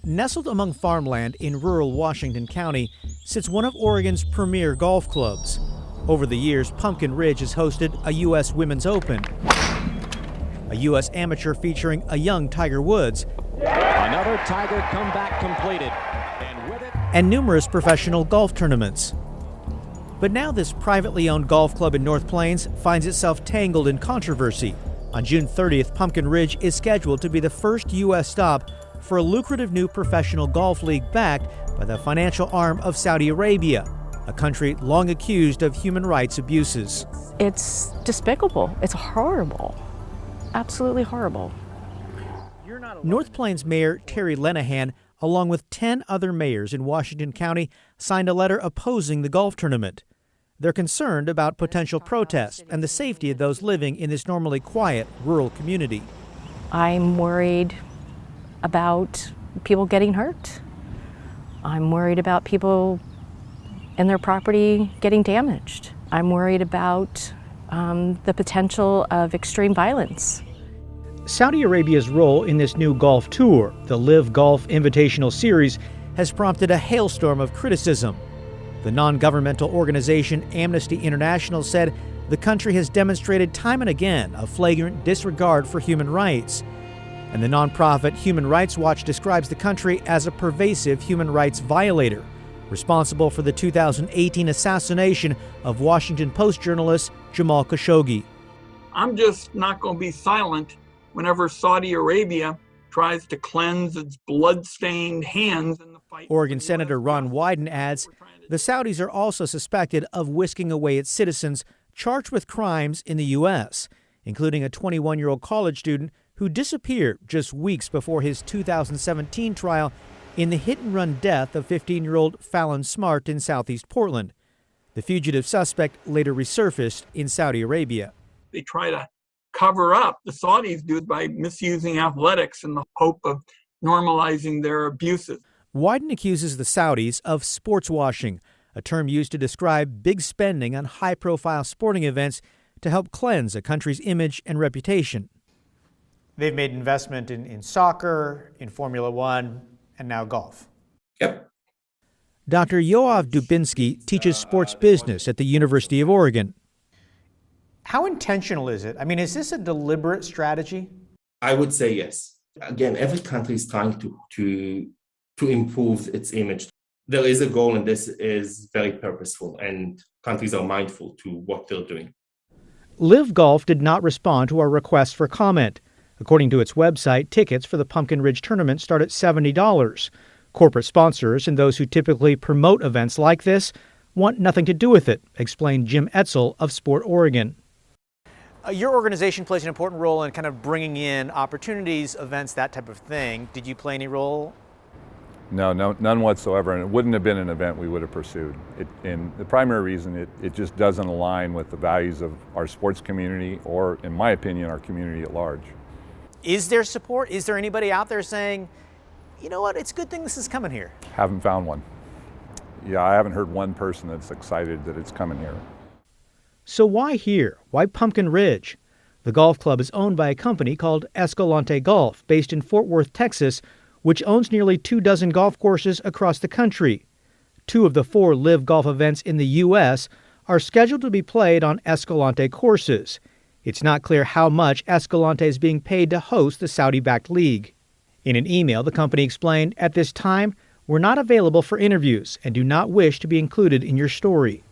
Nestled among farmland in rural Washington County sits one of Oregon's premier golf clubs. Over the years, Pumpkin Ridge has hosted a U.S. Women's Open, a U.S. Amateur featuring a young Tiger Woods, another Tiger comeback completed, and with it, and numerous professional golf tournaments. But now this privately owned golf club in North Plains finds itself tangled in controversy. On June 30th, Pumpkin Ridge is scheduled to be the first U.S. stop for a lucrative new professional golf league backed by the financial arm of Saudi Arabia, a country long accused of human rights abuses. It's despicable. It's horrible. Absolutely horrible. North Plains Mayor Terry Lenahan, along with 10 other mayors in Washington County, signed a letter opposing the golf tournament. They're concerned about potential protests and the safety of those living in this normally quiet rural community. I'm worried about people getting hurt. I'm worried about people and their property getting damaged. I'm worried about the potential of extreme violence. Saudi Arabia's role in this new golf tour, the Live Golf Invitational Series, has prompted a hailstorm of criticism. The non-governmental organization Amnesty International said the country has demonstrated time and again a flagrant disregard for human rights. And the nonprofit Human Rights Watch describes the country as a pervasive human rights violator, responsible for the 2018 assassination of Washington Post journalist Jamal Khashoggi. I'm just not going to be silent whenever Saudi Arabia tries to cleanse its blood-stained hands in the fight. Oregon Senator Ron Wyden adds, the Saudis are also suspected of whisking away its citizens charged with crimes in the U.S., including a 21-year-old college student who disappeared just weeks before his 2017 trial in the hit-and-run death of 15-year-old Fallon Smart in southeast Portland. The fugitive suspect later resurfaced in Saudi Arabia. They try to cover up, the Saudis do it by misusing athletics in the hope of normalizing their abuses. Wyden accuses the Saudis of sports washing, a term used to describe big spending on high-profile sporting events to help cleanse a country's image and reputation. They've made investment in soccer, in Formula One, and now golf. Yep. Dr. Yoav Dubinsky teaches sports business at the University of Oregon. How intentional is it? I mean, is this a deliberate strategy? I would say yes. Again, every country is trying to improve its image. There is a goal, and this is very purposeful, and countries are mindful to what they're doing. Live Golf did not respond to our request for comment. According to its website, tickets for the Pumpkin Ridge tournament start at $70. Corporate sponsors and those who typically promote events like this want nothing to do with it, explained Jim Etzel of Sport Oregon. Your organization plays an important role in kind of bringing in opportunities, events, that type of thing. Did you play any role? No, none whatsoever, and it wouldn't have been an event we would have pursued. And the primary reason, it just doesn't align with the values of our sports community or, in my opinion, our community at large. Is there support? Is there anybody out there saying, you know what, it's a good thing this is coming here? Haven't found one. Yeah, I haven't heard one person that's excited that it's coming here. So why here? Why Pumpkin Ridge? The golf club is owned by a company called Escalante Golf, based in Fort Worth, Texas, which owns nearly 24 golf courses across the country. 2 of the 4 Live Golf events in the U.S. are scheduled to be played on Escalante courses. It's not clear how much Escalante is being paid to host the Saudi-backed league. In an email, the company explained, at this time, we're not available for interviews and do not wish to be included in your story.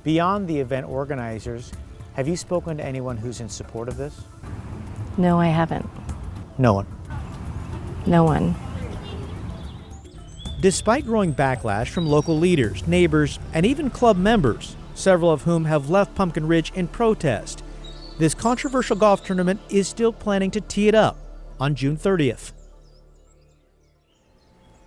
Beyond the event organizers, have you spoken to anyone who's in support of this? No, I haven't. No one. No one. Despite growing backlash from local leaders, neighbors, and even club members, several of whom have left Pumpkin Ridge in protest, this controversial golf tournament is still planning to tee it up on June 30th.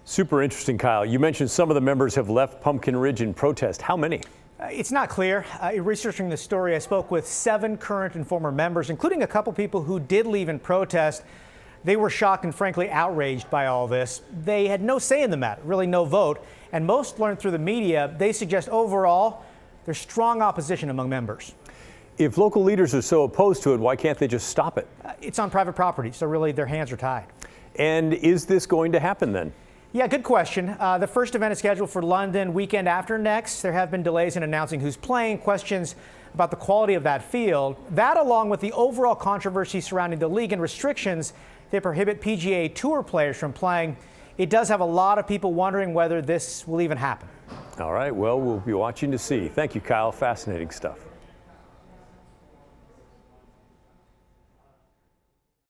Super interesting, Kyle. You mentioned some of the members have left Pumpkin Ridge in protest. How many? It's not clear. In researching this story, I spoke with 7 current and former members, including a couple people who did leave in protest. They were shocked and frankly outraged by all this. They had no say in the matter, really no vote, and most learned through the media. They suggest overall there's strong opposition among members. If local leaders are so opposed to it, why can't they just stop it? It's on private property, so really their hands are tied. And is this going to happen then? Yeah, good question. The first event is scheduled for London weekend after next. There have been delays in announcing who's playing, questions about the quality of that field. That, along with the overall controversy surrounding the league and restrictions that prohibit PGA Tour players from playing, it does have a lot of people wondering whether this will even happen. All right, well, we'll be watching to see. Thank you, Kyle. Fascinating stuff.